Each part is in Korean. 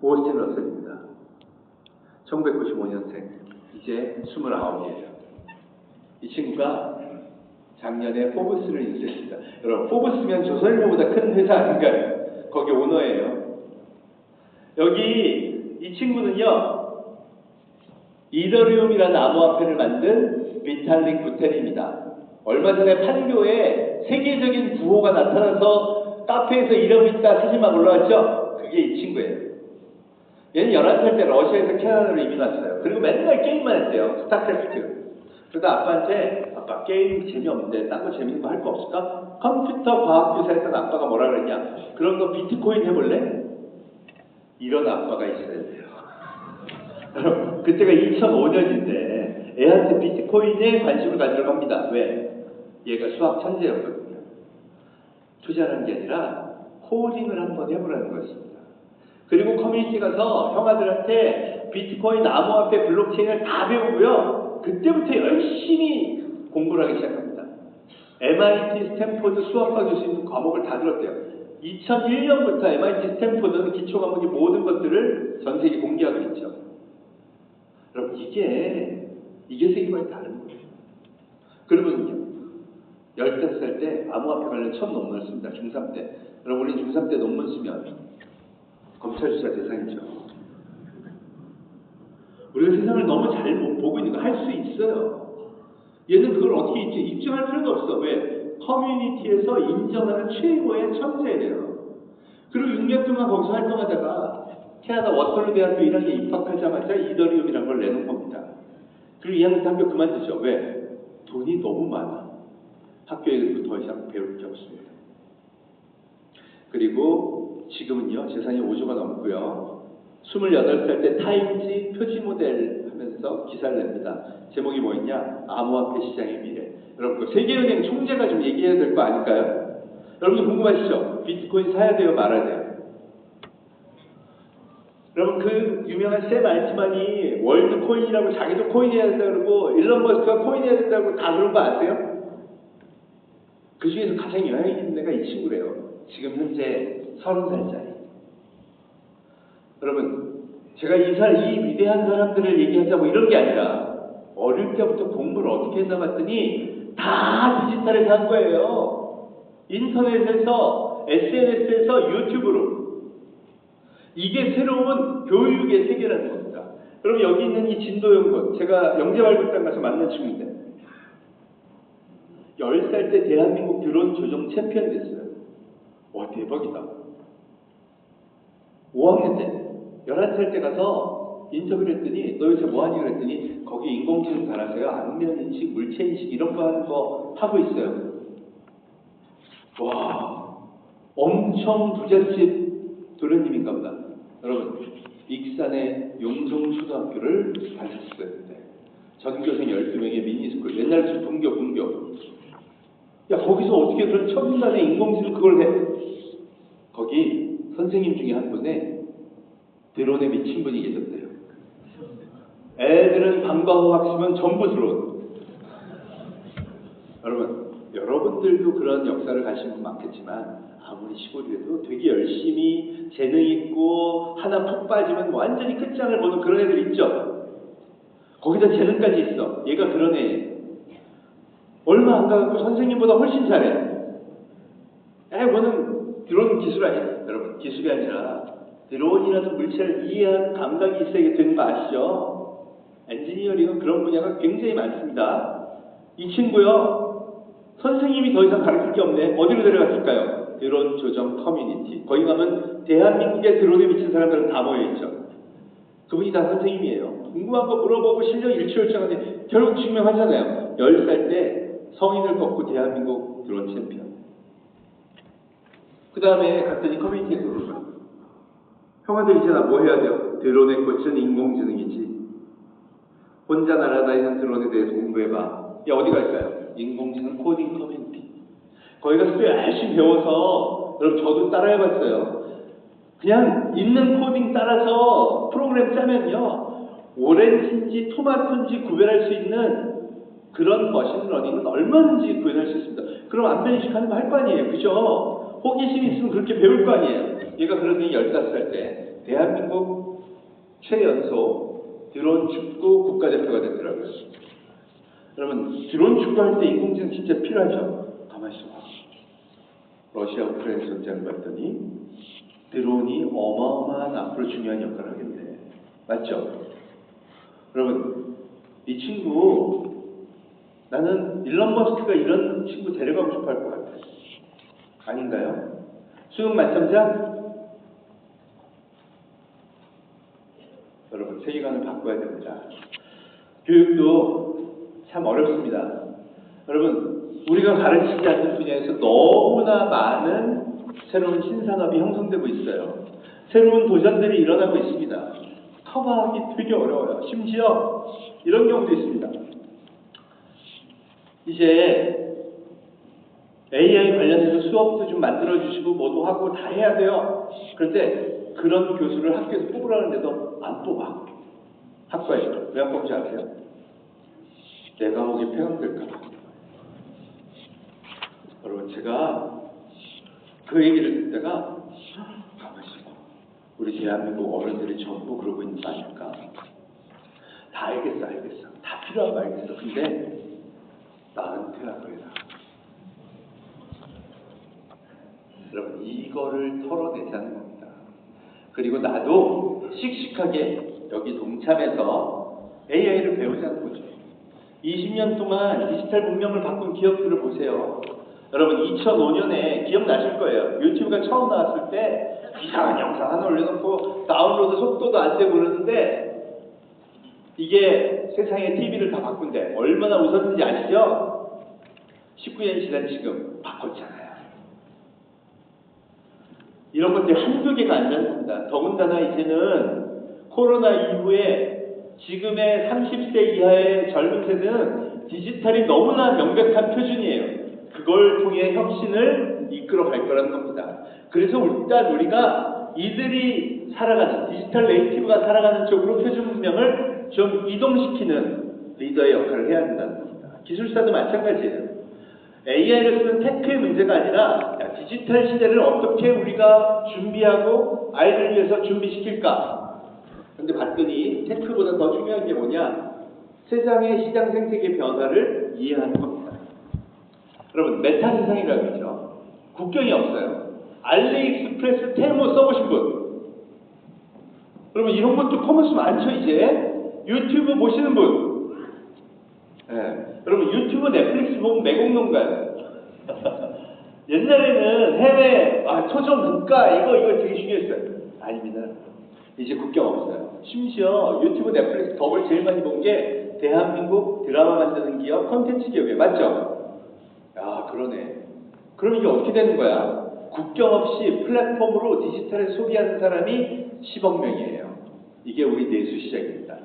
오스틴 러셀입니다. 1995년생, 이제 29이에요. 이 친구가 작년에 포브스를 인수했습니다. 여러분, 포브스면 조선일보보다 큰 회사 아닌가요? 거기 오너예요. 여기 이 친구는요, 이더리움이라는 암호화폐를 만든 비탈릭 부테린입니다. 얼마 전에 판교에 세계적인 부호가 나타나서 카페에서 이러고 있다 사진 막 올라왔죠? 그게 이 친구예요. 얘는 11살 때 러시아에서 캐나다로 이민 왔어요. 그리고 맨날 게임만 했대요. 스타크래프트. 그러다 아빠한테, 아빠 게임 재미없는데 딴 거 재밌는 거 할 거 없을까? 컴퓨터 과학교사 했던 아빠가 뭐라 그랬냐? 그런 거 비트코인 해볼래? 이런 아빠가 있어야 돼요. 그때가 2005년인데 애한테 비트코인에 관심을 가지려고 합니다. 왜? 얘가 수학 천재였거든요. 투자하는 게 아니라 코딩을 한번 해보라는 거였습니다. 그리고 커뮤니티 가서 형아들한테 비트코인, 암호화폐, 블록체인을 다 배우고요. 그때부터 열심히 공부를 하기 시작합니다. MIT, 스탠포드 수학과 교수님 과목을 다 들었대요. 2001년부터 MIT, 스탠포드는 기초 과목의 모든 것들을 전 세계에 공개하고 있죠. 여러분, 이게 세계관이 다른 거예요. 그러면요, 15살 때 암호화폐 관련 처음 논문을 씁니다. 중3 때. 여러분, 우리 중3 때 논문 쓰면 검찰 수사 대상이죠. 우리가 세상을 너무 잘 보고 있는 거 할 수 있어요. 얘는 그걸 어떻게 입증할 필요도 없어. 왜? 커뮤니티에서 인정하는 최고의 천재예요. 그리고 6년 동안 거기서 활동하다가 캐나다 워털루 대학교 1학년에 입학하자마자 이더리움이라는 걸 내놓은 겁니다. 그리고 2학년 때 학교 그만두죠. 왜? 돈이 너무 많아. 학교에 더 이상 배울 게 없습니다. 그리고 지금은요, 재산이 5조가 넘고요. 28살 때 타임지 표지 모델 하면서 기사를 냅니다. 제목이 뭐였냐? 암호화폐 시장의 미래. 여러분, 그 세계은행 총재가 좀 얘기해야 될 거 아닐까요? 여러분도 궁금하시죠? 비트코인 사야 돼요? 말아야 돼요? 여러분, 그 유명한 샘 알트만이 월드 코인이라고 자기도 코인해야 된다 그러고 일론 머스크가 코인해야 된다고 다 그런 거 아세요? 그 중에서 가장 영향이 있는 애가 이 친구래요. 지금 현재 30살짜리. 여러분, 제가 이 위대한 사람들을 얘기하자고 이런 게 아니라 어릴 때부터 공부를 어떻게 했나 봤더니 다 디지털에서 한 거예요. 인터넷에서, SNS에서, 유튜브로. 이게 새로운 교육의 세계라는 겁니다. 여러분, 여기 있는 이 진도연구원, 제가 영재발굴단 가서 만난 친구인데 10살 때 대한민국 드론 조종 챔피언 됐어요. 와, 대박이다. 5학년 때 11살 때 가서 인터뷰를 했더니 너 요새 뭐하니? 그랬더니 거기 인공지능 달아서요, 안면인식, 물체인식 이런 거 하는 거 하고 있어요. 와, 엄청 부잣집 도련님인가 보다. 여러분, 익산의 용성초등학교를 다녔어요. 전교생 12명의 미니스쿨. 옛날 분교. 야, 거기서 어떻게 그런 첨단의 인공지능 그걸 해? 거기 선생님 중에 한 분에 드론에 미친 분이 계셨대요. 애들은 방과 후 학습은 전부 드론. 여러분들도 그런 역사를 가신 분 많겠지만 아무리 시골이라도 되게 열심히 재능 있고 하나 푹 빠지면 완전히 끝장을 보는 그런 애들 있죠. 거기다 재능까지 있어. 얘가 그런 애예요. 얼마 안 가고 선생님보다 훨씬 잘해. 그거는 드론 기술 아니에요. 여러분, 기술이 아니라 드론이라는 물체를 이해한 감각이 있어야 되는 거 아시죠? 엔지니어링은 그런 분야가 굉장히 많습니다. 이 친구요, 선생님이 더 이상 가르칠 게 없네. 어디로 데려갔을까요? 드론 조정 커뮤니티. 거기 가면 대한민국의 드론에 미친 사람들은 다 모여있죠. 그분이 다 선생님이에요. 궁금한 거 물어보고 실력 일취월장한데 결국 증명하잖아요. 10살 때 성인을 꺾고 대한민국 드론 챔피언. 그 다음에 갔더니 커뮤니티에 들어오는 거야. 형아들 이제 나 뭐 해야 돼요? 드론의 꽃은 인공지능이지. 혼자 날아다니는 드론에 대해서 공부해봐. 야, 어디 갈까요? 인공지능 코딩 커뮤니티. 거기 가서 또 열심히 배워서, 여러분, 저도 따라해봤어요. 그냥 있는 코딩 따라서 프로그램 짜면요, 오렌지인지 토마토인지 구별할 수 있는 그런 머신러닝은 얼마든지 구현할 수 있습니다. 그럼 안면인식 하는 거 할 거 아니에요. 그죠? 호기심이 있으면 그렇게 배울 거 아니에요. 얘가 그러더니 15살 때 대한민국 최연소 드론 축구 국가대표가 됐더라고요. 여러분, 드론 축구할 때 인공지능 진짜 필요하죠? 가만히 있어봐. 러시아 우크라이나 전쟁을 봤더니 드론이 어마어마한 앞으로 중요한 역할을 하겠네. 맞죠? 여러분, 이 친구, 나는 일론 머스크가 이런 친구 데려가고 싶어 할 것 같아. 아닌가요? 수능 만점자? 여러분, 세계관을 바꿔야 됩니다. 교육도 참 어렵습니다. 여러분, 우리가 가르치지 않는 분야에서 너무나 많은 새로운 신산업이 형성되고 있어요. 새로운 도전들이 일어나고 있습니다. 커버하기 되게 어려워요. 심지어 이런 경우도 있습니다. 이제 AI 관련해서 수업도 좀 만들어주시고 뭐도 하고 다 해야 돼요. 그런데 그런 교수를 학교에서 뽑으라는데도 안 뽑아. 학과에서. 왜 안 뽑지 아세요? 내 과목이 폐업될까 봐. 여러분, 제가 그 얘기를 듣다가 가만히 있어. 우리 대한민국 어른들이 전부 그러고 있는 거 아닐까? 다 알겠어. 다 필요한 거 알겠어. 근데 나한테 하고 해라. 여러분, 이거를 털어내자는 겁니다. 그리고 나도 씩씩하게 여기 동참해서 AI를 배우자는 거죠. 20년 동안 디지털 문명을 바꾼 기업들을 보세요. 여러분, 2005년에 기억나실 거예요. 유튜브가 처음 나왔을 때 이상한 영상 하나 올려놓고 다운로드 속도도 안 되고 그러는데 이게 세상의 TV를 다 바꾼대. 얼마나 웃었는지 아시죠? 19년 지난 지금 바꿨잖아요. 이런 것들이 한두 개가 아니라는 겁니다. 더군다나 이제는 코로나 이후에 지금의 30세 이하의 젊은 세대는 디지털이 너무나 명백한 표준이에요. 그걸 통해 혁신을 이끌어 갈 거라는 겁니다. 그래서 일단 우리가 이들이 살아가는, 디지털 네이티브가 살아가는 쪽으로 표준 문명을 좀 이동시키는 리더의 역할을 해야 된다는 겁니다. 기술사도 마찬가지예요. AI를 쓰는 테크의 문제가 아니라 디지털 시대를 어떻게 우리가 준비하고 아이들을 위해서 준비시킬까? 근데 봤더니 테크보다 더 중요한 게 뭐냐? 세상의 시장 생태계 변화를 이해하는 겁니다. 여러분, 메타 세상이라고 그러죠. 국경이 없어요. 알리익스프레스 테무 써보신 분? 여러분, 이런 것도 커머스 많죠, 이제? 유튜브 보시는 분? 네. 여러분, 유튜브 넷플릭스 보면 매국노인가요? 옛날에는 해외, 토종 국가, 이거 되게 중요했어요. 아닙니다. 이제 국경 없어요. 심지어 유튜브 넷플릭스 덕을 제일 많이 본 게 대한민국 드라마 만드는 기업, 콘텐츠 기업이에요. 맞죠? 야, 그러네. 그럼 이게 어떻게 되는 거야? 국경 없이 플랫폼으로 디지털에 소비하는 사람이 10억 명이에요. 이게 우리 내수 시장입니다.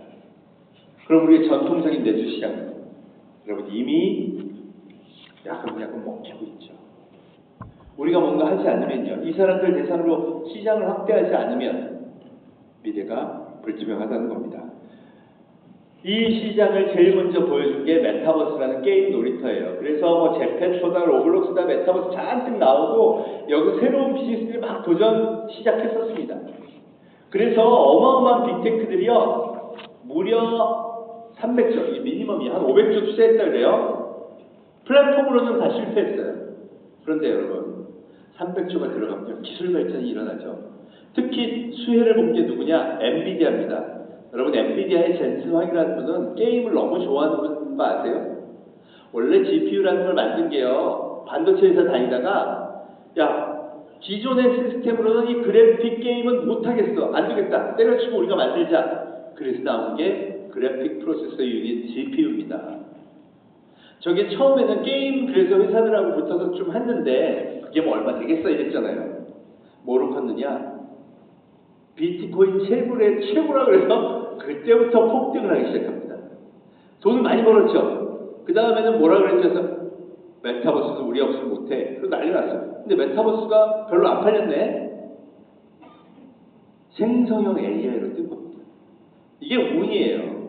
그럼 우리의 전통적인 내수 시장은 여러분 이미 야금야금 먹히고 있죠. 우리가 뭔가 하지 않으면요, 이 사람들 대상으로 시장을 확대하지 않으면 미래가 불투명하다는 겁니다. 이 시장을 제일 먼저 보여준 게 메타버스라는 게임 놀이터예요. 그래서 뭐 제페토다, 로블록스다, 메타버스 잔뜩 나오고 여기 새로운 비즈니스들이 막 도전 시작했었습니다. 그래서 어마어마한 빅테크들이요, 무려 300조, 이게 미니멈이 한 500조 투자했다 그래요. 플랫폼으로는 다 실패했어요. 그런데 여러분, 300조가 들어가면 기술 발전이 일어나죠. 특히 수혜를 본 게 누구냐? 엔비디아입니다. 여러분, 엔비디아의 젠슨 황이라는 분은 게임을 너무 좋아하는 분 아세요? 원래 GPU라는 걸 만든 게요, 반도체 회사 다니다가 야, 기존의 시스템으로는 이 그래픽 게임은 못하겠어, 안 되겠다, 때려치고 우리가 만들자. 그래서 나온 게 그래픽 프로세서 유닛 GPU입니다. 저게 처음에는 게임, 그래서 회사들하고 붙어서 좀 했는데 그게 뭐 얼마 되겠어 이랬잖아요. 뭐로 컸느냐? 비트코인 채굴의 최고라 그래서 그때부터 폭등을 하기 시작합니다. 돈을 많이 벌었죠. 그 다음에는 뭐라 그랬죠? 그래서 메타버스는 우리 없으면 못해. 그리고 난리 났어요. 근데 메타버스가 별로 안 팔렸네. 생성형 AI로 뜬 겁니다. 이게 운이에요.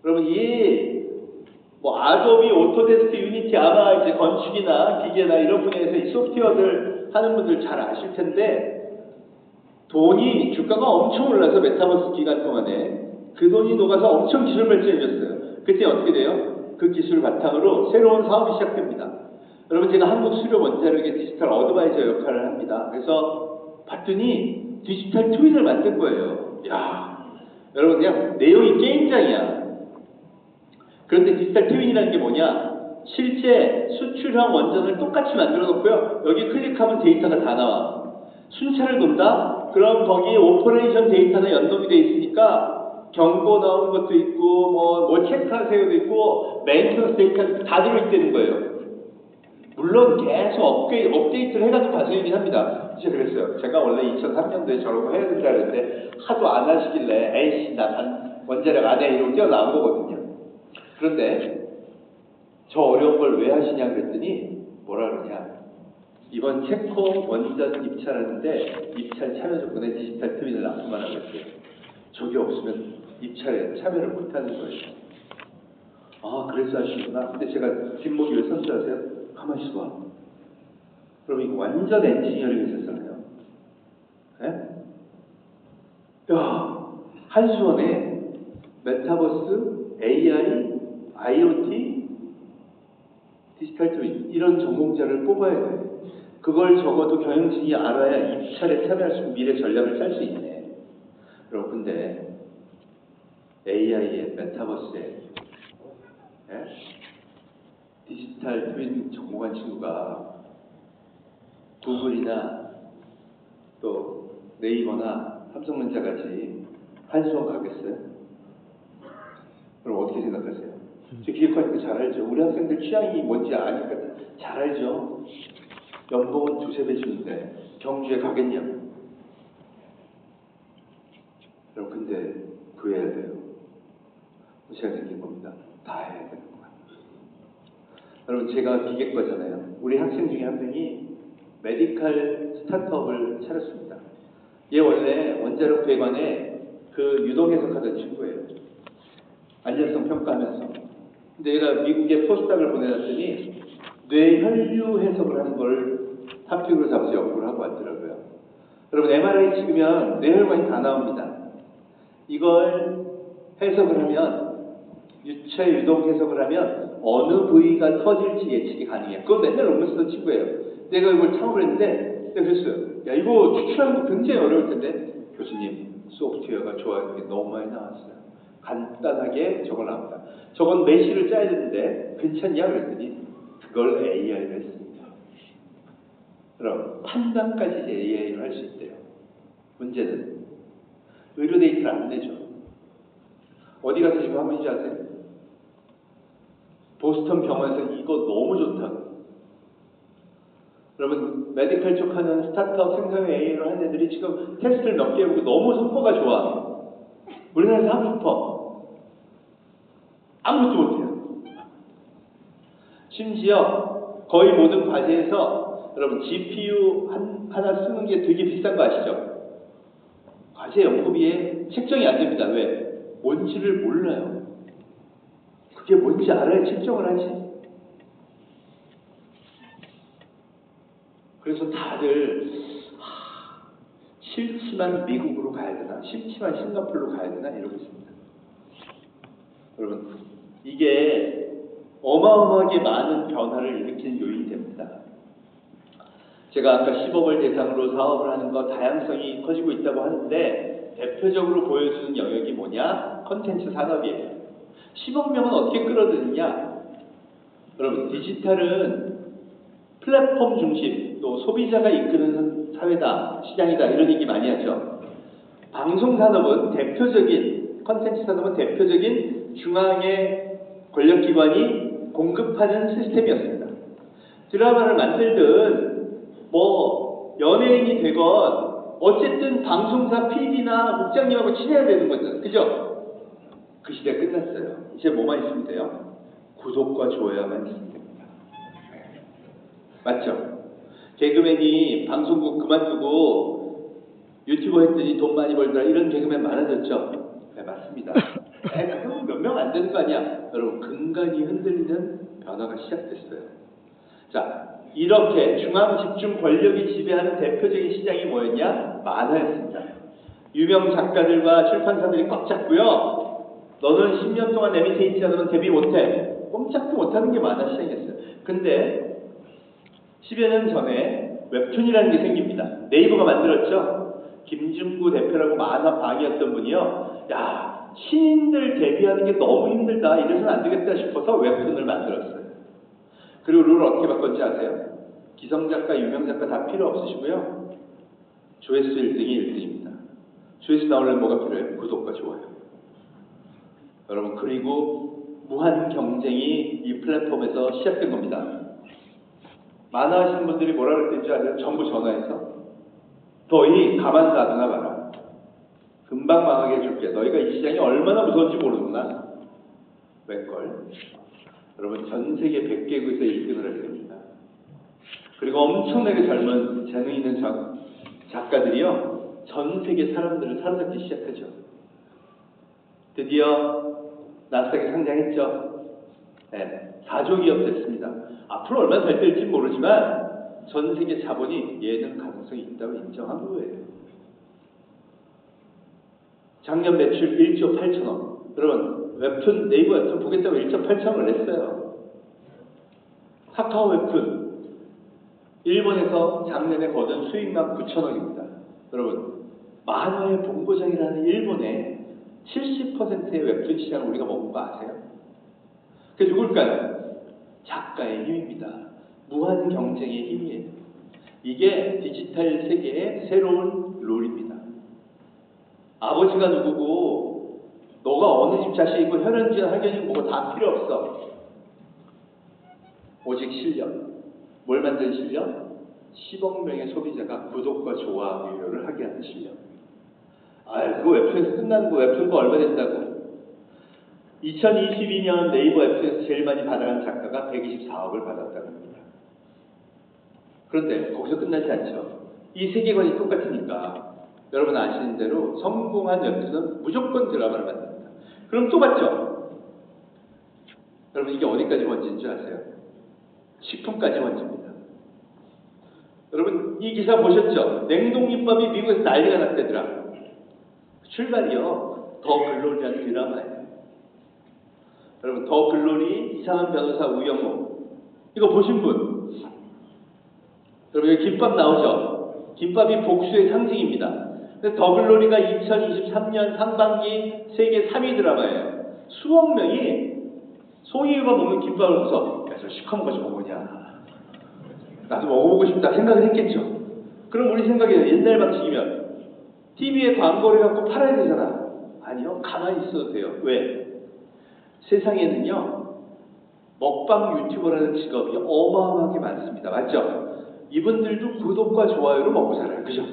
여러분, 이 뭐 아도비, 오토데스크, 유니티, 아마 이제 건축이나 기계나 이런 분야에서 이 소프트웨어들 하는 분들 잘 아실 텐데, 돈이 주가가 엄청 올라서 메타버스 기간 동안에 그 돈이 녹아서 엄청 기술 발전해졌어요. 그때 어떻게 돼요? 그 기술을 바탕으로 새로운 사업이 시작됩니다. 여러분 제가 한국 수료 원자력의 디지털 어드바이저 역할을 합니다. 그래서 봤더니 디지털 트윈을 만든 거예요. 야, 여러분 그냥 내용이 게임장이야. 그런데 디지털 트윈이라는 게 뭐냐? 실제 수출형 원전을 똑같이 만들어 놓고요. 여기 클릭하면 데이터가 다 나와. 순찰을 돈다? 그럼 거기에 오퍼레이션 데이터는 연동이 돼 있으니까 경고 나오는 것도 있고 뭐 체크하세요도 있고 메인터너스 데이터도 다 들어있다는 거예요. 물론 계속 업데이트를 해가는 과정이긴 합니다. 진짜 그랬어요. 제가 원래 2003년도에 저런 거 해야 된다 그랬는데 하도 안 하시길래 에이씨 나 원자력 안 해 이러고 뛰어나온 거거든요. 그런데 저 어려운 걸 왜 하시냐 그랬더니 뭐라 그러냐. 이번 체코 원전 입찰하는데 입찰 참여 조건에 디지털 트윈을 납품하라고 했어요. 저게 없으면 입찰에 참여를 못하는 거예요. 아 그래서 하시구나. 근데 제가 뒷목이 왜 선수 아세요? 가만히 있어봐. 그럼 이거 완전 엔지니어링 있었잖아요. 예? 야 한수원에 메타버스, AI, IoT, 디지털 트윈 이런 전공자를 뽑아야 돼. 그걸 적어도 경영진이 알아야 입찰에 참여할 수 있고 미래 전략을 짤 수 있네. 여러분 근데 AI에 메타버스에 예? 디지털 트윈 전공한 친구가 구글이나 또 네이버나 삼성전자같이 한수원 가겠어요? 그럼 어떻게 생각하세요? 저 기획과니까 잘 알죠. 우리 학생들 취향이 뭔지 아니까 잘 알죠. 연봉은 2~3배 주는데 경주에 가겠냐고. 여러분 근데 구해야 돼요. 제가 생긴 겁니다. 다 해야 되는 거야. 여러분 제가 기계과잖아요. 우리 학생 중에 한 명이 메디칼 스타트업을 차렸습니다. 얘 원래 원자력 배관에 그 유동 해석하던 친구예요. 안전성 평가하면서. 근데 얘가 미국에 포스닥을 보내놨더니 뇌혈류 해석을 하는 걸 탑픽으로 잡아서 연구를 하고 왔더라고요. 여러분 MRI 찍으면 뇌혈관이 다 나옵니다. 이걸 해석을 하면 유체 유동 해석을 하면 어느 부위가 터질지 예측이 가능해요. 그걸 맨날 논문 쓰던 친구예요. 내가 이걸 창업을 했는데 내가 그랬어요. 야 이거 추출하는 거 굉장히 어려울 텐데 교수님 소프트웨어가 좋아하는 게 너무 많이 나왔어요. 간단하게 저걸 나옵니다. 저건 메시를 짜야 되는데 괜찮냐 그랬더니 그걸 AI로 했습니다. 그럼 판단까지 AI로 할 수 있대요. 문제는 의료 데이터를 안 내죠. 어디 가서 지금 하고 있는지 아세요? 보스턴 병원에서 이거 너무 좋다고. 여러분 메디컬 쪽 하는 스타트업 생성형 AI로 하는 애들이 지금 테스트를 몇 개 해보고 너무 성과가 좋아. 우리나라에서 하고 싶어. 아무것도 못해요. 심지어 거의 모든 과제에서 여러분 GPU 하나 쓰는 게 되게 비싼 거 아시죠? 과제 연구비에 책정이 안 됩니다. 왜? 뭔지를 몰라요. 그게 뭔지 알아야 책정을 하지. 그래서 다들 싫지만 미국으로 가야 되나? 싫지만 싱가포르로 가야 되나? 이러고 있습니다. 여러분 이게 어마어마하게 많은 변화를 일으키는 요인이 됩니다. 제가 아까 10억을 대상으로 사업을 하는 거 다양성이 커지고 있다고 하는데 대표적으로 보여주는 영역이 뭐냐? 컨텐츠 산업이에요. 10억 명은 어떻게 끌어들이냐? 여러분 디지털은 플랫폼 중심 또 소비자가 이끄는 사회다, 시장이다 이런 얘기 많이 하죠. 방송산업은 대표적인 컨텐츠 산업은 대표적인 중앙의 권력기관이 공급하는 시스템이었습니다. 드라마를 만들든 뭐 연예인이 되건 어쨌든 방송사 PD나 국장님하고 친해야 되는 거죠. 그죠? 그 시대 끝났어요. 이제 뭐만 있으면 돼요? 구독과 좋아야만 있으면 됩니다. 맞죠? 개그맨이 방송국 그만두고 유튜버 했더니 돈 많이 벌더라 이런 개그맨 많아졌죠? 네, 맞습니다. 그건 몇 명 안 되는 거 아니야? 여러분 근간이 흔들리는 변화가 시작됐어요. 자, 이렇게 중앙 집중 권력이 지배하는 대표적인 시장이 뭐였냐? 만화였습니다. 유명 작가들과 출판사들이 꽉 잡고요. 너는 10년 동안 내 밑에 있지 않으면 데뷔 못해. 꼼짝도 못하는 게 만화 시장이었어요. 근데 10여 년 전에 웹툰이라는 게 생깁니다. 네이버가 만들었죠. 김중구 대표라고 만화 방이었던 분이요. 야, 신인들 데뷔하는 게 너무 힘들다. 이래서는 안 되겠다 싶어서 웹툰을 만들었어요. 그리고 룰을 어떻게 바꿨는지 아세요? 기성작가, 유명작가 다 필요 없으시고요. 조회수 1등이 1등입니다. 조회수 나오려면 뭐가 필요해요? 구독과 좋아요. 여러분, 그리고 무한 경쟁이 이 플랫폼에서 시작된 겁니다. 만화 하시는 분들이 뭐라 그랬는지 아세요? 전부 전화해서 너희 가만 놔두나 봐라. 금방 망하게 해줄게. 너희가 이 시장이 얼마나 무서운지 모르는구나. 왜걸? 여러분, 전 세계 100개국에서 1등을 할 겁니다. 그리고 엄청나게 젊은 재능 있는 작가들이요, 전 세계 사람들을 사로잡기 시작하죠. 드디어 나스닥에 상장했죠. 네, 4조 기업 됐습니다. 앞으로 얼마나 잘 될지 모르지만 전 세계 자본이 예능 가능성이 있다고 인정한 거예요. 작년 매출 1조 8천억. 여러분, 웹툰, 네이버 웹툰 보겠다고 1조 8천억을 냈어요. 카카오 웹툰, 일본에서 작년에 거둔 수익만 9천억입니다. 여러분, 만화의 본고장이라는 일본의 70%의 웹툰 시장을 우리가 먹은 거 아세요? 그게 누굴까요? 작가의 힘입니다. 무한 경쟁의 힘이에요. 이게 디지털 세계의 새로운 룰입니다. 아버지가 누구고 너가 어느 집 자식이고 혈연지나 학연이고 뭐가 다 필요 없어. 오직 실력. 뭘 만든 실력? 10억 명의 소비자가 구독과 좋아요를 하게 하는 실력. 그거 웹툰에서 끝나는 거 웹툰도 얼마 됐다고? 2022년 네이버 웹툰에서 제일 많이 받아간 작가가 124억을 받았다는 겁니다. 그런데 거기서 끝나지 않죠. 이 세계관이 똑같으니까 여러분 아시는 대로 성공한 웹툰은 무조건 드라마를 만듭니다. 그럼 또 봤죠? 여러분, 이게 어디까지 번진 줄 아세요? 식품까지 번집니다. 여러분, 이 기사 보셨죠? 냉동김밥이 미국에서 난리가 났대더라. 출발이요, 더 글로리라는 드라마예요. 여러분, 더 글로리, 이상한 변호사 우영우, 이거 보신 분? 여러분, 여기 김밥 나오죠? 김밥이 복수의 상징입니다. 근데 더 글로리가 2023년 상반기 세계 3위 드라마예요. 수억 명이 송이가 먹는 김밥을 보고서 야, 저 시커먼 거 좀 먹으냐, 나도 먹어보고 싶다 생각을 했겠죠. 그럼 우리 생각에 옛날 방식이면 TV에 광고를 갖고 팔아야 되잖아. 아니요, 가만히 있어도 돼요. 왜? 세상에는요, 먹방 유튜버라는 직업이 어마어마하게 많습니다. 맞죠? 이분들도 구독과 좋아요로 먹고 살아요. 그죠?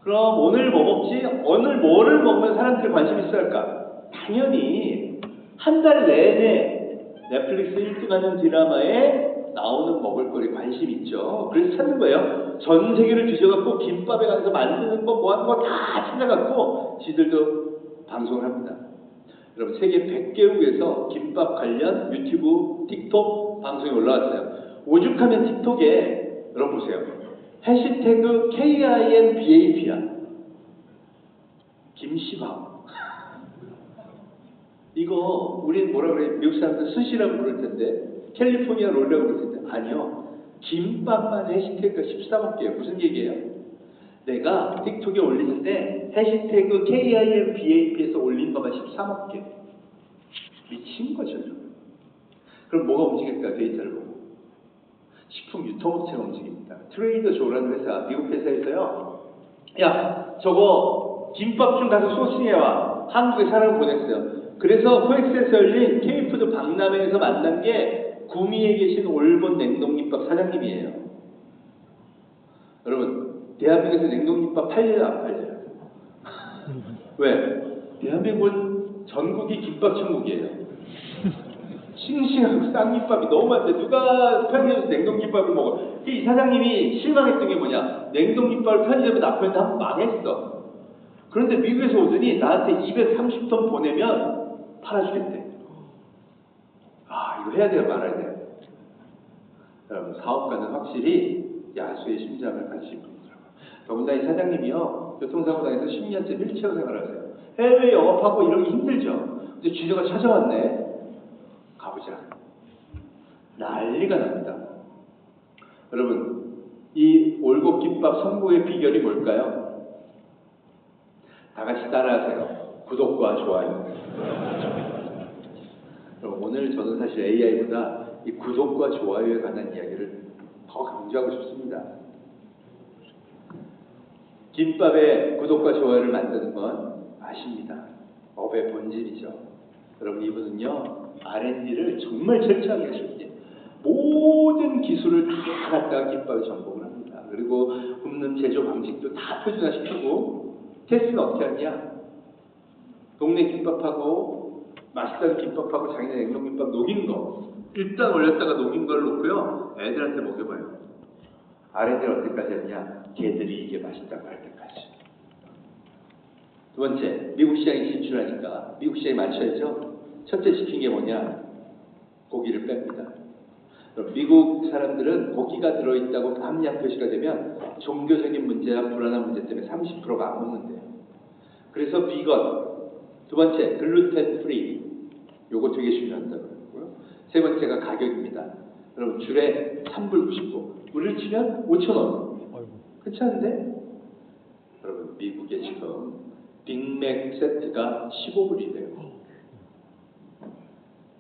그럼 오늘 뭐 먹지? 오늘 뭐를 먹으면 사람들이 관심 있어 할까? 당연히 한 달 내내 넷플릭스 1등하는 드라마에 나오는 먹을거리 관심 있죠. 그래서 찾는 거예요. 전 세계를 뒤져갖고 김밥에 가서 만드는 거 뭐 하는 거 다 찾아갖고 지들도 방송을 합니다. 여러분, 세계 100개국에서 김밥 관련 유튜브, 틱톡 방송이 올라왔어요. 오죽하면 틱톡에 여러분 보세요. 해시태그 KIMBAP야. 김씨밥. 이거 우린 뭐라 그래? 미국 사람들 스시라고 부를 텐데, 캘리포니아 롤이라고 부를 텐데, 아니요. 김밥만 해시태그가 13억 개예요. 무슨 얘기예요? 내가 틱톡에 올리는데 해시태그 KIMBAP에서 올린 것만 13억 개. 미친 거죠. 그럼 뭐가 움직일까? 데이터를 보고. 식품 유통업체가 움직입니다. 트레이더 조라는 회사, 미국 회사에서요, 야, 저거 김밥 좀 가서 소싱해와. 한국에 사람을 보냈어요. 그래서 코엑스에서 열린 K푸드 박람회에서 만난 게 구미에 계신 올본 냉동김밥 사장님이에요. 여러분, 대한민국에서 냉동김밥 팔려요, 안 팔려요? 왜? 대한민국은 전국이 김밥 천국이에요. 싱싱하고 쌍김밥이 너무 많은데 누가 편의점에서 냉동김밥을 먹어? 이 사장님이 실망했던 게 뭐냐? 냉동김밥을 편의점에 납품했는데 한번 망했어. 그런데 미국에서 오더니 나한테 230톤 보내면 팔아주겠대. 이거 해야 돼요, 말아야 돼요? 여러분, 사업가는 확실히 야수의 심장을 가지고 있더라고요. 더군다나 이 사장님이요, 교통사고당해서 10년째 휠체어 생활하세요. 해외 영업하고 이러기 힘들죠. 근데 주저가 찾아왔네. 가보자. 난리가 납니다. 여러분, 이 올곡김밥 성공의 비결이 뭘까요? 다 같이 따라하세요. 구독과 좋아요. 오늘 저는 사실 AI보다 이 구독과 좋아요에 관한 이야기를 더 강조하고 싶습니다. 김밥에 구독과 좋아요를 만드는 건 아십니다. 업의 본질이죠. 여러분, 이분은요, R&D를 정말 철저하게 하십니다. 모든 기술을 다 갖다가 김밥에 전공을 합니다. 그리고 굽는 제조 방식도 다 표준화시키고, 테스트는 어떻게 하냐? 동네 김밥하고 맛있다는 김밥하고 자기네 냉동김밥 녹인 거 일단 올렸다가 녹인 걸 놓고요, 애들한테 먹여봐요. R&D를 어디까지 했냐? 걔들이 이게 맛있다고 할 때까지. 두 번째, 미국 시장에 진출하니까 미국 시장에 맞춰야죠. 첫째 시킨 게 뭐냐? 고기를 뺍니다. 미국 사람들은 고기가 들어있다고 함량 표시가 되면 종교적인 문제와 불안한 문제 때문에 30%가 안 먹는데요. 그래서 비건, 두 번째 글루텐 프리, 요거 되게 중요하다고 그러고요. 세 번째가 가격입니다. 여러분, 줄에 3불 99, 우리를 치면 5,000원. 괜찮은데? 여러분, 미국에 지금 빅맥 세트가 15불이래요.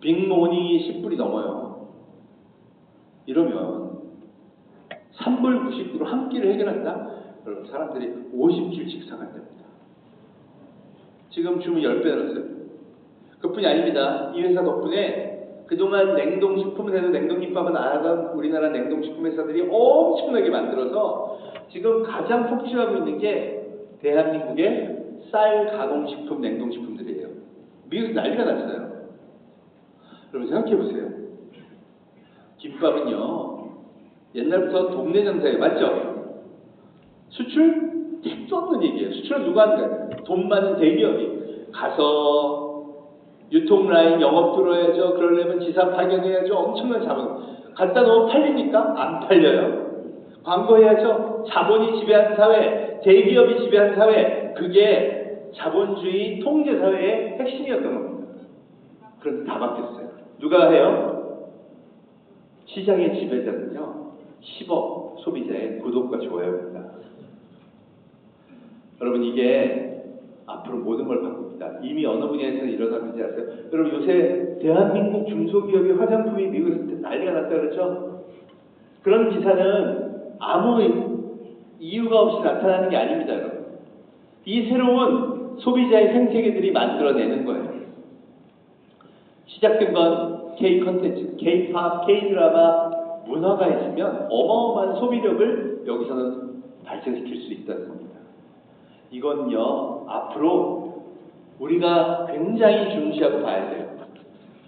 빅모닝이 10불이 넘어요. 이러면 3불 99로 한 끼를 해결한다? 여러분, 사람들이 50줄씩 사간답니다. 지금 주문 10배 늘었어요. 그뿐이 아닙니다. 이 회사 덕분에 그동안 냉동식품을 해도 냉동김밥은 안 하던 우리나라 냉동식품 회사들이 엄청나게 만들어서 지금 가장 폭주하고 있는 게 대한민국의 쌀 가공식품 냉동식품들이에요. 미국에서 난리가 났어요. 여러분, 생각해보세요. 김밥은요, 옛날부터 동네 장사예요. 맞죠? 수출? 택도 없는 얘기예요. 수출은 누가 하는 거예요? 돈 많은 대기업이 가서 유통라인 영업 들어야죠. 그러려면 지사 파견해야죠. 엄청난 자본. 갖다 놓으면 팔립니까? 안 팔려요. 광고해야죠. 자본이 지배한 사회, 대기업이 지배한 사회, 그게 자본주의 통제사회의 핵심이었던 겁니다. 그런데 다 바뀌었어요. 누가 해요? 시장의 지배자는요, 10억 소비자의 구독과 좋아요입니다. 여러분, 이게 앞으로 모든 걸 바꿉니다. 이미 어느 분야에서 일어나는지 아세요? 여러분, 요새 대한민국 중소기업이 화장품이 미국에서 난리가 났다 그러죠? 그런 기사는 아무 이유가 없이 나타나는 게 아닙니다, 여러분. 이 새로운 소비자의 생태계들이 만들어내는 거예요. 시작된 건 K-컨텐츠, K-팝, K-드라마, 문화가 있으면 어마어마한 소비력을 여기서는 발생시킬 수 있다는 겁니다. 이건요, 앞으로 우리가 굉장히 중시하고 봐야 돼요.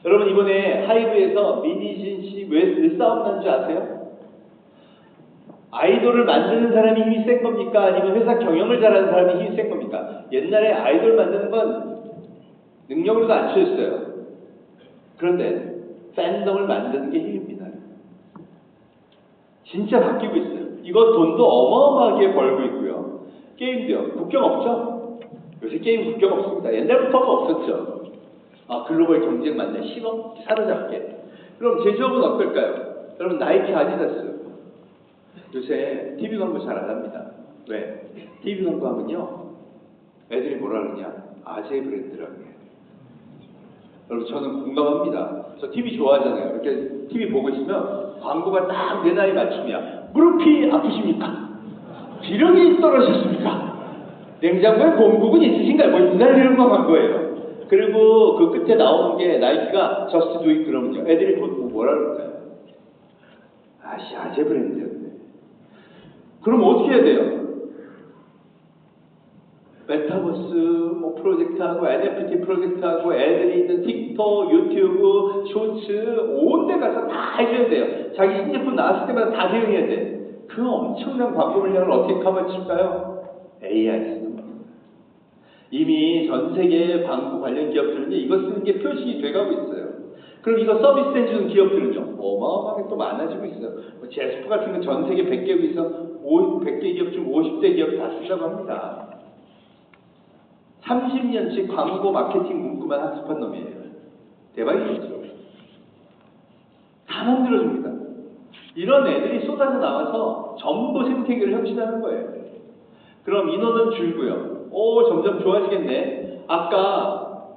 여러분, 이번에 하이브에서 민희진 씨 왜 싸움 난 줄 아세요? 아이돌을 만드는 사람이 힘이 센 겁니까? 아니면 회사 경영을 잘하는 사람이 힘이 센 겁니까? 옛날에 아이돌 만드는 건 능력으로도 안 추렸어요. 그런데 팬덤을 만드는 게 힘입니다. 진짜 바뀌고 있어요. 이거 돈도 어마어마하게 벌고 있고요. 게임도요. 국경 없죠? 요새 게임 국경 없습니다. 옛날부터 없었죠. 글로벌 경쟁 맞네. 10억 사로잡게. 그럼 제조업은 어떨까요? 여러분, 나이키, 아디다스. 요새 TV 광고 잘 안 합니다. 왜? TV 광고 하면요, 애들이 뭐라 그러냐? 아재 브랜드라고 해요. 여러분, 저는 공감합니다. 저 TV 좋아하잖아요. 이렇게 TV 보고 있으면 광고가 딱 내 나이 맞춤이야. 무릎이 아프십니까? 기력이 떨어졌습니까? 냉장고에 공국은 있으신가요? 뭐 이날 이런 거 광고예요. 그리고 그 끝에 나오는 게 나이키가 저스트 두 잇 그러면요, 애들이 뭐라 그럴까요? 아재 브랜드였네. 그럼 어떻게 해야 돼요? 메타버스 뭐 프로젝트하고 NFT 프로젝트하고 애들이 있는 틱톡, 유튜브, 쇼츠 온 데 가서 다 해줘야 돼요. 자기 신제품 나왔을 때마다 다 대응해야 돼. 그 엄청난 광고 물량을 어떻게 커버칠까요? AI 쓰는 겁니다. 이미 전 세계 광고 관련 기업들은 이거 쓰는 게 표식이 돼가고 있어요. 그럼 이거 서비스 해주는 기업들은요, 어마어마하게 또 많아지고 있어요. 뭐 제스프 같은 건 전 세계 100개국에서 100개 기업 중 50대 기업 다 쓰자고 합니다. 30년씩 광고 마케팅 문구만 학습한 놈이에요. 대박이죠. 다 만들어줍니다. 이런 애들이 쏟아져 나와서 전부 생태계를 혁신하는 거예요. 그럼 인원은 줄고요. 점점 좋아지겠네. 아까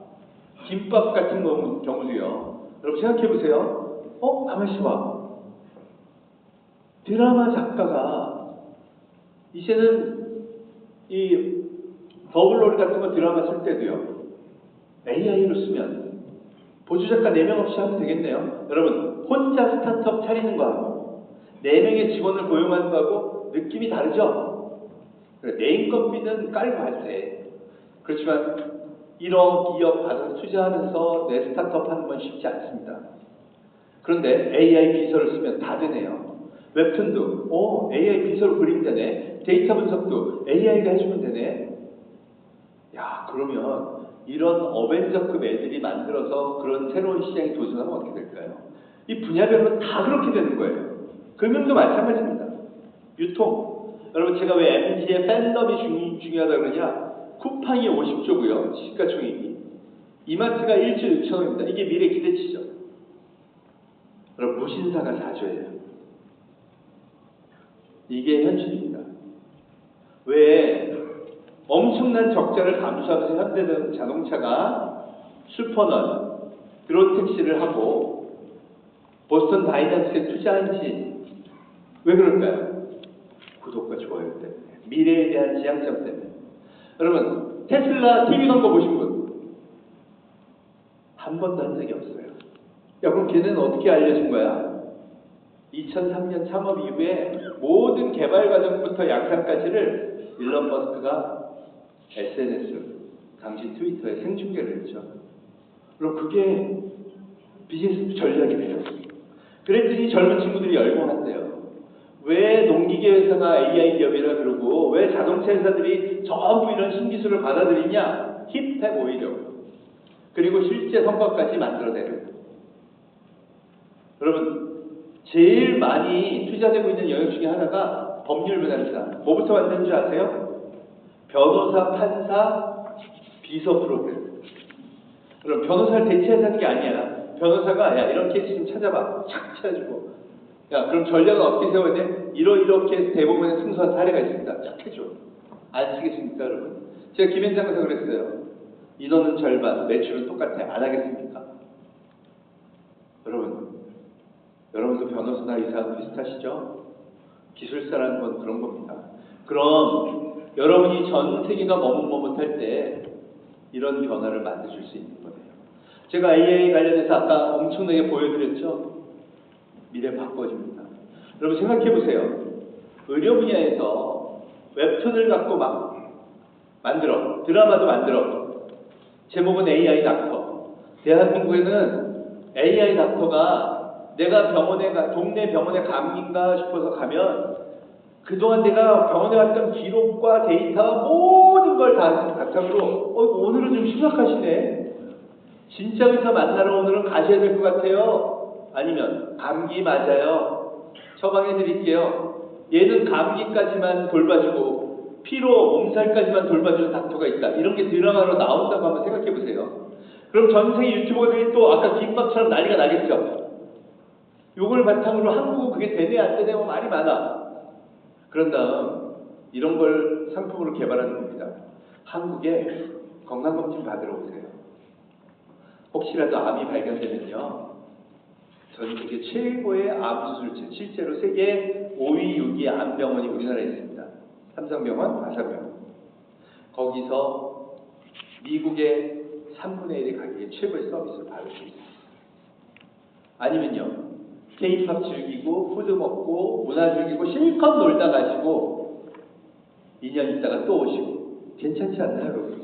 김밥 같은 경우도요. 여러분 생각해보세요. 가만있어 봐. 드라마 작가가 이제는 이 더블로리 같은 거 드라마 쓸 때도요. AI로 쓰면 보조작가 4명 없이 하면 되겠네요. 여러분 혼자 스타트업 차리는 거하고 4명의 직원을 고용하는 거하고 느낌이 다르죠? 내 인건비는 깔고 할 때. 그렇지만 1억, 2억 받아서 투자하면서 내 스타트업 하는 건 쉽지 않습니다. 그런데 AI 비서를 쓰면 다 되네요. 웹툰도 AI 비서로 그리면 되네. 데이터 분석도 AI가 해주면 되네. 야, 그러면 이런 어벤져급 애들이 만들어서 그런 새로운 시장에 도전하면 어떻게 될까요? 이 분야별로 다 그렇게 되는 거예요. 금융도 마찬가지입니다. 유통. 여러분 제가 왜 MG의 팬덤이 중요하다고 그러냐? 쿠팡이 50조고요. 시가총액이. 이마트가 1조 6천억입니다. 이게 미래 기대치죠. 여러분 무신사가 4조예요. 이게 현실입니다. 왜 엄청난 적자를 감수하면서 현대는 자동차가 슈퍼넌, 드론택시를 하고 보스턴 다이나믹스에 투자한지 왜 그럴까요? 구독과 좋아요 때문에, 미래에 대한 지향점 때문에. 여러분 테슬라 TV 광고 보신 분? 한 번도 한 적이 없어요. 야, 그럼 걔는 어떻게 알려진 거야? 2003년 창업 이후에 모든 개발 과정부터 양산까지를 일론 머스크가 SNS, 당시 트위터에 생중계를 했죠. 그럼 그게 비즈니스 전략이 돼요. 그랬더니 젊은 친구들이 열공한대요. 왜 농기계 회사가 AI 기업이라 그러고 왜 자동차 회사들이 전부 이런 신기술을 받아들이냐? 힙해 보이려고. 그리고 실제 성과까지 만들어내는. 여러분 제일 많이 투자되고 있는 영역 중에 하나가 법률 변호사. 뭐부터 만드는 줄 아세요? 변호사, 판사, 비서 프로그램. 그럼 변호사를 대체하는 게 아니야. 변호사가 야 이런 케이스 좀 찾아봐. 착 찾아주고. 야 그럼 전략은 어떻게 세워야 돼? 이렇게 해서 대법원에 승소한 사례가 있습니다. 쫙 해줘. 안 쓰겠습니까 여러분? 제가 김현장에서 그랬어요. 인원은 절반, 매출은 똑같아. 안 하겠습니까? 여러분도 변호사나 의사하고 비슷하시죠? 기술사라는 건 그런 겁니다. 그럼 여러분이 전 세계가 머뭇머뭇할 때 이런 변화를 만드실 수 있는 거예요. 제가 AI 관련해서 아까 엄청나게 보여드렸죠? 미래 바꿔집니다. 여러분 생각해보세요. 의료 분야에서 웹툰을 갖고 막 만들어, 드라마도 만들어. 제목은 AI 닥터. 대한민국에는 AI 닥터가 내가 동네 병원에 감기인가 싶어서 가면 그동안 내가 병원에 갔던 기록과 데이터 모든 걸 다 바탕으로 오늘은 좀 심각하시네. 진짜 의사 만나러 오늘은 가셔야 될 것 같아요. 아니면 감기 맞아요. 처방해 드릴게요. 얘는 감기까지만 돌봐주고 피로, 몸살까지만 돌봐주는 닥터가 있다. 이런 게 드라마로 나온다고 한번 생각해 보세요. 그럼 전 세계 유튜버들이 또 아까 김밥처럼 난리가 나겠죠. 요걸 바탕으로 한국은 그게 되네 안 되네 말이 많아. 그런 다음 이런 걸 상품으로 개발하는 겁니다. 한국에 건강검진 받으러 오세요. 혹시라도 암이 발견되면요. 전 세계 최고의 암 수술실, 실제로 세계 5위, 6위 암병원이 우리나라에 있습니다. 삼성병원, 화상병원. 거기서 미국의 3분의 1의 가격에 최고의 서비스를 받을 수 있습니다. 아니면요. K-팝 즐기고 푸드 먹고 문화 즐기고 실컷 놀다 가시고 2년 있다가 또 오시고 괜찮지 않나요 여러분?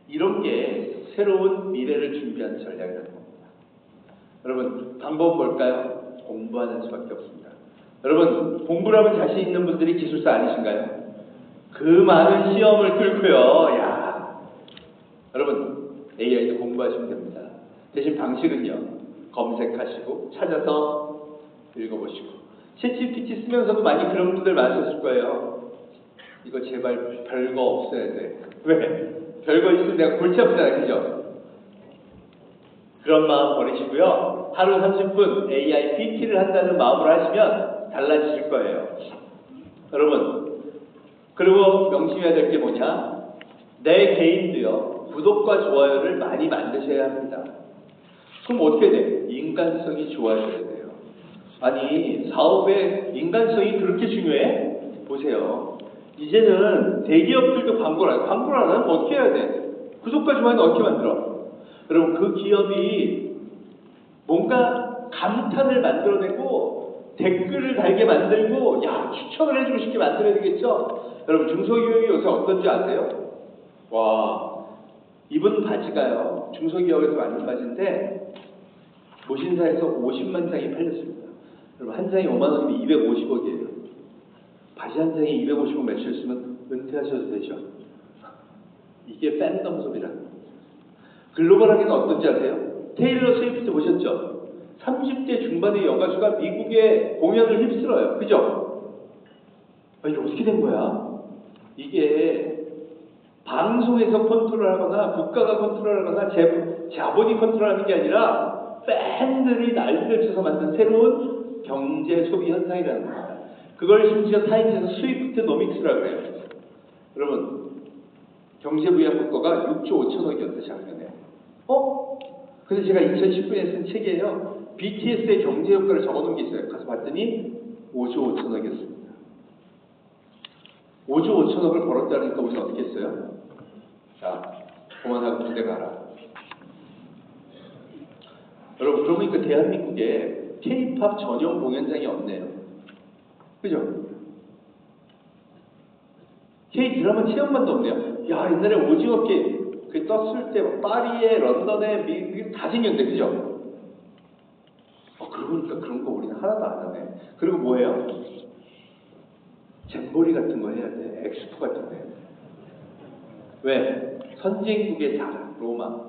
이런 게 새로운 미래를 준비하는 전략이라는 겁니다. 여러분 방법은 뭘까요? 공부하는 수밖에 없습니다. 여러분 공부를 하면 자신 있는 분들이 기술사 아니신가요? 그 많은 시험을 뚫고요. 야, 여러분 AI도 공부하시면 됩니다. 대신 방식은요. 검색하시고 찾아서 읽어보시고 챗GPT 쓰면서도 많이 그런 분들 많으셨을 거예요. 이거 제발 별거 없어야 돼. 왜? 별거 있으면 내가 골치 아프잖아요. 그죠? 그런 마음 버리시고요. 하루 30분 AI PT를 한다는 마음으로 하시면 달라지실 거예요. 여러분, 그리고 명심해야 될 게 뭐냐? 내 개인도요. 구독과 좋아요를 많이 만드셔야 합니다. 그럼 어떻게 돼? 인간성이 좋아져야 돼요. 아니, 사업에 인간성이 그렇게 중요해? 보세요. 이제는 대기업들도 광고를 하요. 광고를 안 하면 어떻게 해야 돼? 구독과 좋아요는 어떻게 만들어? 여러분, 그 기업이 뭔가 감탄을 만들어내고 댓글을 달게 만들고 야, 추천을 해주고 싶게 만들어야 되겠죠? 여러분, 중소기업이 요새 어떤지 아세요? 와, 입은 바지가요. 중소기업에서 만든 바지인데 모신사에서 50만 장이 팔렸습니다. 여러분, 한 장이 5만 원이면 250억이에요. 바지 한 장에 250억 매출했으면 은퇴하셔도 되죠. 이게 팬덤섭이라는 겁니다. 글로벌하게는 어떤지 아세요? 테일러 스위프트 보셨죠? 30대 중반의 여가수가 미국의 공연을 휩쓸어요. 그죠? 이게 어떻게 된 거야? 이게 방송에서 컨트롤하거나 국가가 컨트롤하거나 자본이 컨트롤하는 게 아니라 팬들이 난리를 쳐서 만든 새로운 경제 소비 현상이라는 겁니다. 그걸 심지어 타임즈에서 스위프트 노믹스라고 해요. 여러분, 경제부양국가가 6조 5천억이었대 작년에. 근데 제가 2019년에 쓴 책이에요. BTS의 경제 효과를 적어놓은 게 있어요. 가서 봤더니 5조 5천억이었습니다. 5조 5천억을 벌었다니까 우리는 어떻게 했어요? 자, 그만하고 군대 가라. 여러분, 그러니까 대한민국에 K-팝 전용 공연장이 없네요. 그죠? K-드라마 체험관도 없네요. 야, 옛날에 오징어 게임 그 떴을 때 파리에, 런던에, 미국에 다 생겼는데, 그죠? 그러고 보니까 그런 거 우리는 하나도 안 하네. 그리고 뭐예요? 잼버리 같은 거 해야 돼. 엑스포 같은 거 해야 돼. 왜? 선진국의 자랑, 로마.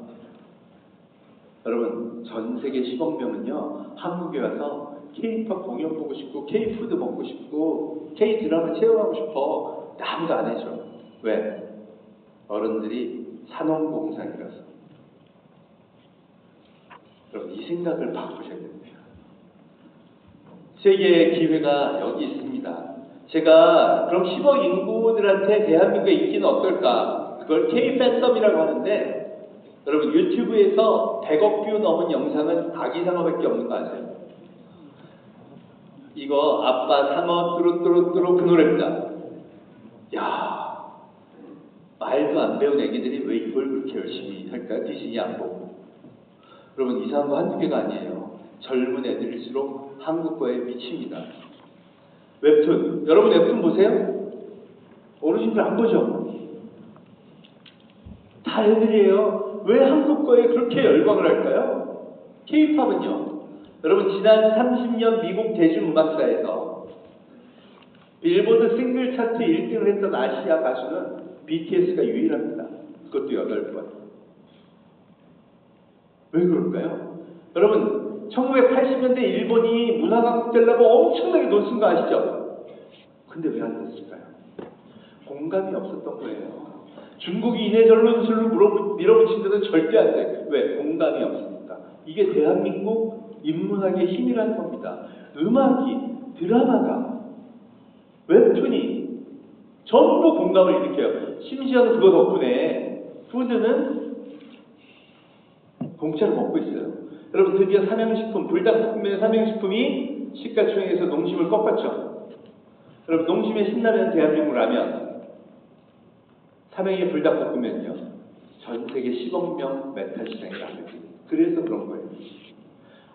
여러분, 전 세계 10억 명은요, 한국에 와서 K-팝 공연 보고 싶고, K-푸드 먹고 싶고, K-드라마 체험하고 싶어. 아무도 안 해줘. 왜? 어른들이 산업공상이라서. 여러분, 이 생각을 바꾸셔야 됩니다. 세계의 기회가 여기 있습니다. 제가 그럼 10억 인구들한테 대한민국의 인기는 어떨까? 그걸 K-팬덤이라고 하는데, 여러분, 유튜브에서 100억 뷰 넘은 영상은 아기 상어밖에 없는 거 아세요? 이거 아빠 상어 뚜루뚜루뚜루 그 노래입니다. 야, 말도 안 배운 애기들이 왜 이걸 그렇게 열심히 할까? 디즈니 안 보고. 여러분, 이상한 거 한두 개가 아니에요. 젊은 애들일수록 한국 거에 미칩니다. 웹툰, 여러분 웹툰 보세요? 어르신들 안 보죠? 다 애들이에요. 왜 한국 거에 그렇게 열광을 할까요? K-팝은요. 여러분, 지난 30년 미국 대중음악사에서 빌보드 싱글 차트 1등을 했던 아시아 가수는 BTS가 유일합니다. 그것도 8번. 왜 그럴까요? 여러분, 1980년대 일본이 문화 강국 되려고 엄청나게 돈 쓴 거 아시죠? 근데 왜 안 됐을까요? 공감이 없었던 거예요. 중국이 이내절로 밀어붙인 데는 절대 안 돼. 왜? 공감이 없으니까. 이게 대한민국 인문학의 힘이라는 겁니다. 음악이, 드라마가, 웹툰이 전부 공감을 일으켜요. 심지어는 그거 덕분에 푸드는 공짜로 먹고 있어요. 여러분, 드디어 삼양식품, 불닭볶음면의 삼양식품이 시가총액에서 농심을 꺾었죠. 여러분, 농심의 신라면 대한민국 라면, 삼양의 불닭볶음면은요, 전 세계 10억 명 메탈 시장에 나갑니다. 그래서 그런 거예요.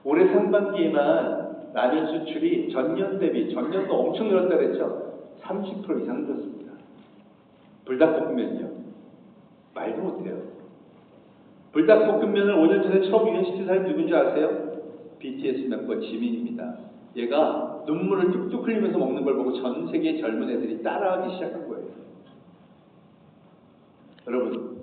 올해 상반기에만 라면 수출이 전년 대비, 전년도 엄청 늘었다 그랬죠? 30% 이상 늘었습니다. 불닭볶음면은요, 말도 못해요. 불닭볶음면을 5년 전에 처음 유행시킨 사람이 누군지 아세요? BTS 멤버 지민입니다. 얘가 눈물을 뚝뚝 흘리면서 먹는 걸 보고 전 세계 젊은 애들이 따라하기 시작한 거예요. 여러분,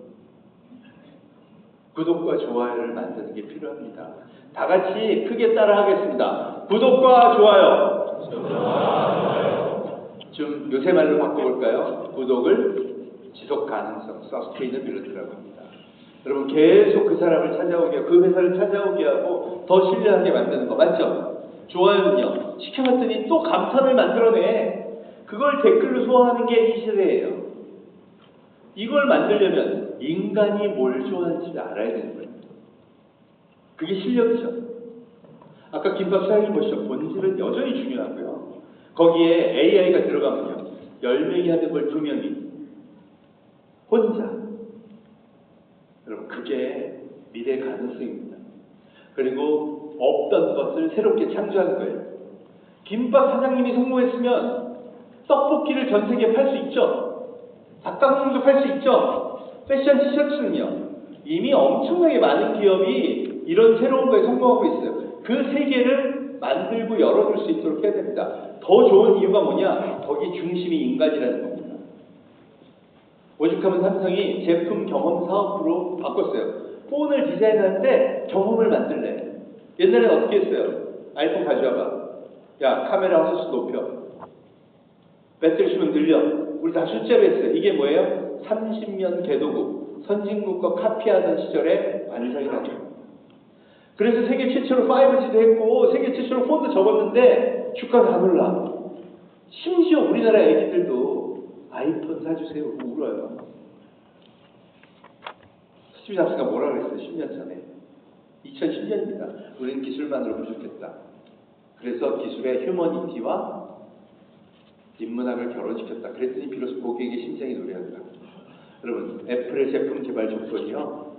구독과 좋아요를 만드는 게 필요합니다. 다 같이 크게 따라 하겠습니다. 구독과 좋아요. 좀 요새 말로 바꿔볼까요? 구독을 지속 가능성, 서스테이너빌리티라고 합니다. 여러분 계속 그 사람을 찾아오게 하고 그 회사를 찾아오게 하고 더 신뢰하게 만드는 거 맞죠? 좋아요는요. 시켜봤더니 또 감탄을 만들어내. 그걸 댓글로 소화하는 게 이 시대예요. 이걸 만들려면 인간이 뭘 좋아하는지 알아야 되는 거예요. 그게 실력이죠. 아까 김밥 사장님 보시죠. 본질은 여전히 중요하고요. 거기에 AI가 들어가면요. 10명이 하는 걸 2명이 혼자. 여러분 그게 미래 가능성입니다. 그리고 없던 것을 새롭게 창조하는 거예요. 김밥 사장님이 성공했으면 떡볶이를 전 세계에 팔 수 있죠. 닭강정도 팔 수 있죠. 패션 티셔츠는요. 이미 엄청나게 많은 기업이 이런 새로운 거에 성공하고 있어요. 그 세계를 만들고 열어줄 수 있도록 해야 됩니다. 더 좋은 이유가 뭐냐? 거기 중심이 인간이라는 겁니다. 오죽하면 삼성이 제품 경험 사업부로 바꿨어요. 폰을 디자인하는데 경험을 만들래. 옛날에는 어떻게 했어요? 아이폰 가져와봐. 야 카메라 화소수 높여. 배터리 수명 늘려. 우리 다 숫자로 했어요. 이게 뭐예요? 30년 개도국 선진국 거 카피하던 시절에 완성이라는 거예요. 그래서 세계 최초로 5G도 했고 세계 최초로 폰도 접었는데 주가가 다 올라. 심지어 우리나라 애기들도 아이폰 사주세요 울어요. 스티브 잡스가 뭐라 그랬어요? 10년 전에. 2010년입니다. 우리는 기술만으로 부족했다. 그래서 기술의 휴머니티와 인문학을 결혼시켰다. 그랬더니 비로소 고객의 심장이 노래한다. 여러분 애플의 제품 개발 조건이요.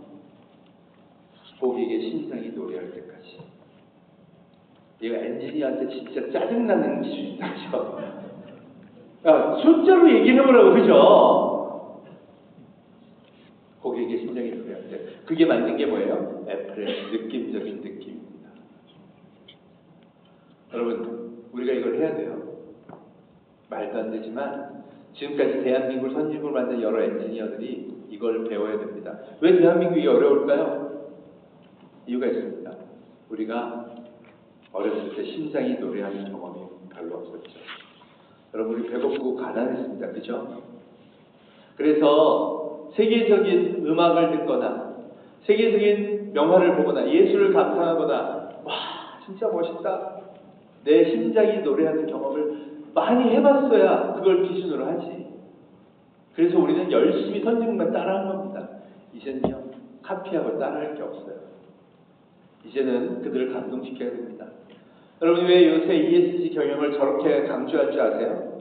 고객의 심장이 노래할 때까지. 이거 엔지니어한테 진짜 짜증나는 기술이다. 그죠? 야, 숫자로 얘기를 해보라고. 그죠? 고객의 심장이 노래할 때. 그게 만든 게 뭐예요? 애플의 느낌적인 느낌입니다. 여러분 우리가 이걸 해야 돼요. 말도 안 되지만 지금까지 대한민국을 선진국으로 만든 여러 엔지니어들이 이걸 배워야 됩니다. 왜 대한민국이 어려울까요? 이유가 있습니다. 우리가 어렸을 때 심장이 노래하는 경험이 별로 없었죠. 여러분 우리 배고프고 가난했습니다. 그죠? 그래서 세계적인 음악을 듣거나 세계적인 명화를 보거나 예술을 감상하거나 와 진짜 멋있다. 내 심장이 노래하는 경험을 많이 해봤어야 그걸 기준으로 하지. 그래서 우리는 열심히 선진국만 따라한 겁니다. 이제는요 카피하고 따라할 게 없어요. 이제는 그들을 감동시켜야 됩니다. 여러분 왜 요새 ESG 경영을 저렇게 강조할 줄 아세요?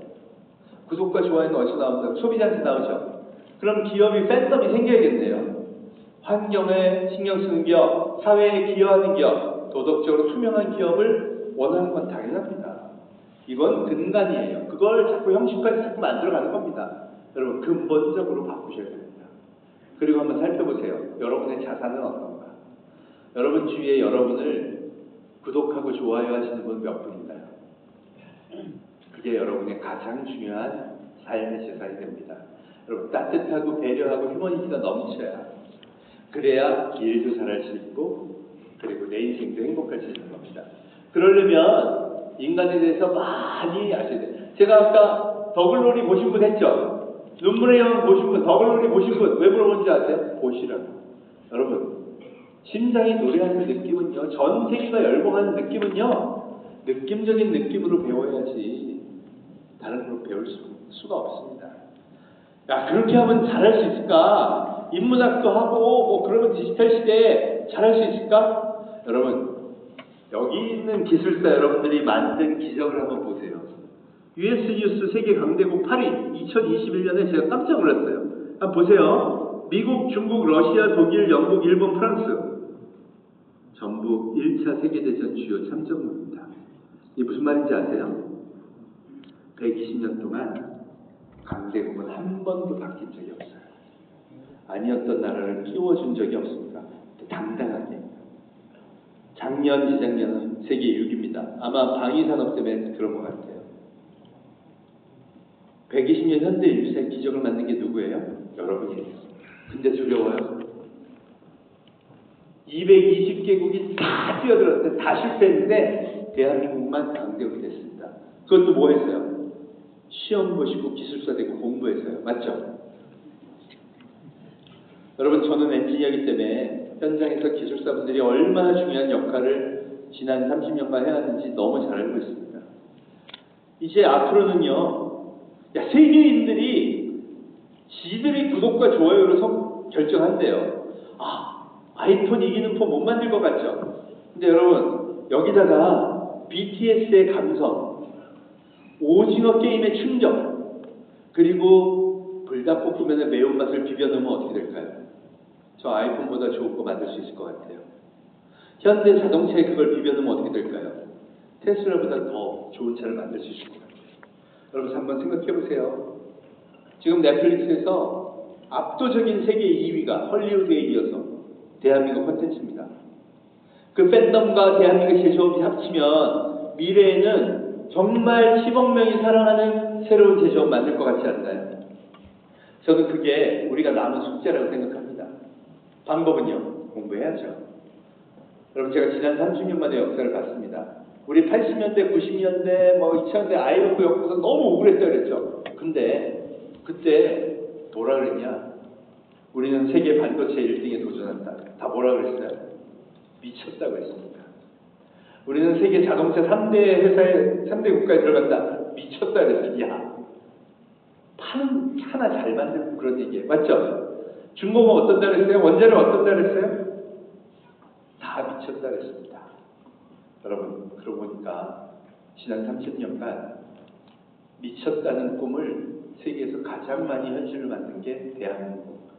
구독과 좋아요는 어디서 나온다고? 소비자한테 나오죠. 그럼 기업이 팬덤이 생겨야겠네요. 환경에 신경 쓰는 기업, 사회에 기여하는 기업, 도덕적으로 투명한 기업을 원하는 건 당연합니다. 이건 근간이에요. 그걸 자꾸 형식까지 자꾸 만들어가는 겁니다. 여러분 근본적으로 바꾸셔야 됩니다. 그리고 한번 살펴보세요. 여러분의 자산은 어떤가? 여러분 주위에 여러분을 구독하고 좋아요 하시는 분 몇 분인가요? 그게 여러분의 가장 중요한 삶의 재산이 됩니다. 여러분 따뜻하고 배려하고 휴머니티가 넘쳐야 그래야 일도 잘할 수 있고 그리고 내 인생도 행복할 수 있는 겁니다. 그러려면 인간에 대해서 많이 아셔야 돼요. 제가 아까 더글로리 보신 분 했죠? 눈물의 여왕 보신 분, 더글로리 보신 분 왜 물어보는지 아세요? 보시라고. 여러분 심장이 노래하는 느낌은요, 전 세계가 열광하는 느낌은요, 느낌적인 느낌으로 배워야지 다른 걸로 배울 수가 없습니다. 야, 그렇게 하면 잘할 수 있을까? 인문학도 하고 뭐 그러면 디지털 시대에 잘할 수 있을까? 여러분 여기 있는 기술사 여러분들이 만든 기적을 한번 보세요. US 뉴스 세계 강대국 파리 2021년에 제가 깜짝 놀랐어요. 한번 보세요. 미국, 중국, 러시아, 독일, 영국, 일본, 프랑스 전부 1차 세계대전 주요 참전국입니다. 이게 무슨 말인지 아세요? 120년 동안 강대국은 한 번도 바뀐 적이 없어요. 아니었던 나라를 끼워준 적이 없습니다. 당당하게. 작년, 재작년은 세계 6위입니다. 아마 방위산업 때문에 그런 것 같아요. 120년 현대 인류의 기적을 만든 게 누구예요? 여러분이에요. 근데 두려워요? 220개국이 다 뛰어들었는데 다 실패했는데 대한민국만 강대국이 됐습니다. 그것도 뭐 했어요? 시험 보시고 기술사 되고 공부했어요. 맞죠? 여러분, 저는 엔지니어이기 때문에 현장에서 기술사분들이 얼마나 중요한 역할을 지난 30년간 해왔는지 너무 잘 알고 있습니다. 이제 앞으로는요, 세계인들이 지들의 구독과 좋아요로 결정한대요. 아이폰 이기는 폰 못 만들 것 같죠? 근데 여러분, 여기다가 BTS의 감성, 오징어 게임의 충격, 그리고 불닭볶음면의 매운맛을 비벼넣으면 어떻게 될까요? 저 아이폰보다 좋은 거 만들 수 있을 것 같아요. 현대 자동차에 그걸 비벼넣으면 어떻게 될까요? 테슬라보다 더 좋은 차를 만들 수 있을 것 같아요. 여러분, 한번 생각해 보세요. 지금 넷플릭스에서 압도적인 세계 2위가 헐리우드에 이어서 대한민국 콘텐츠입니다. 그 팬덤과 대한민국 제조업이 합치면 미래에는 정말 10억 명이 사랑하는 새로운 제조업 만들 것 같지 않나요? 저는 그게 우리가 남은 숙제라고 생각합니다. 방법은요, 공부해야죠. 여러분, 제가 지난 30년 만에 역사를 봤습니다. 우리 80년대, 90년대, 2000년대 IMF 겪고서 너무 우울했다 그랬죠. 근데 그때 뭐라 그랬냐? 우리는 세계 반도체 1등에 도전한다. 다 뭐라 그랬어요? 미쳤다고 했습니다. 우리는 세계 자동차 3대 회사에, 3대 국가에 들어간다. 미쳤다 그랬어요. 야, 파는 하나 잘 만들고 그런 얘기예요. 맞죠? 중공업 어떤다 그랬어요? 원자력 어떤다 그랬어요? 다 미쳤다 그랬습니다. 여러분, 그러고 보니까 지난 30년간 미쳤다는 꿈을 세계에서 가장 많이 현실을 만든 게 대한민국,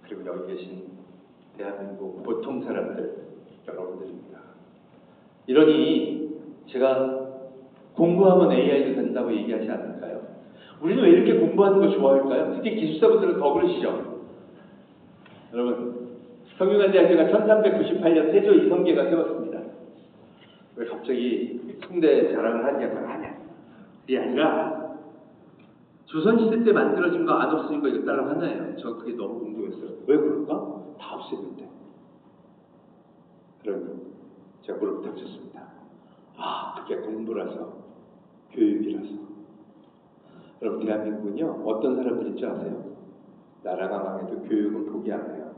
그리고 여기 계신 대한민국 보통 사람들, 여러분들입니다. 이러니 제가 공부하면 AI도 된다고 얘기하지 않을까요? 우리는 왜 이렇게 공부하는 거 좋아할까요? 특히 기술사분들은 더 그러시죠. 여러분, 성균관대학교가 1398년 세조 이성계가 세웠습니다. 왜 갑자기 성대 자랑을 하냐? 그게 아니라 조선시대 때 만들어진 거 안 없으니까 이거 따라 하나예요. 저 그게 너무 궁금했어요. 왜 그럴까? 다 없앴는데. 그러면 제가 무릎 닥쳤습니다. 그게 공부라서, 교육이라서. 여러분, 대한민국은요, 어떤 사람들인 줄 아세요? 나라가 망해도 교육은 포기 안 해요.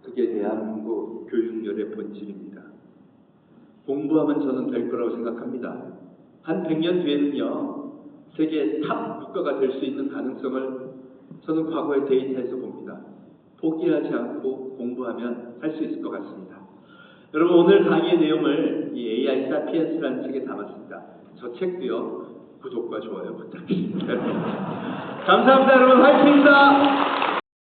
그게 대한민국 교육열의 본질입니다. 공부하면 저는 될 거라고 생각합니다. 한 100년 뒤에는요, 세계 탑 국가가 될 수 있는 가능성을 저는 과거의 데이터에서 봅니다. 포기하지 않고 공부하면 할 수 있을 것 같습니다. 여러분, 오늘 강의의 내용을 이 AI 사피엔스라는 책에 담았습니다. 저 책도요, 구독과 좋아요 부탁드립니다. 감사합니다. 여러분, 화이팅입니다.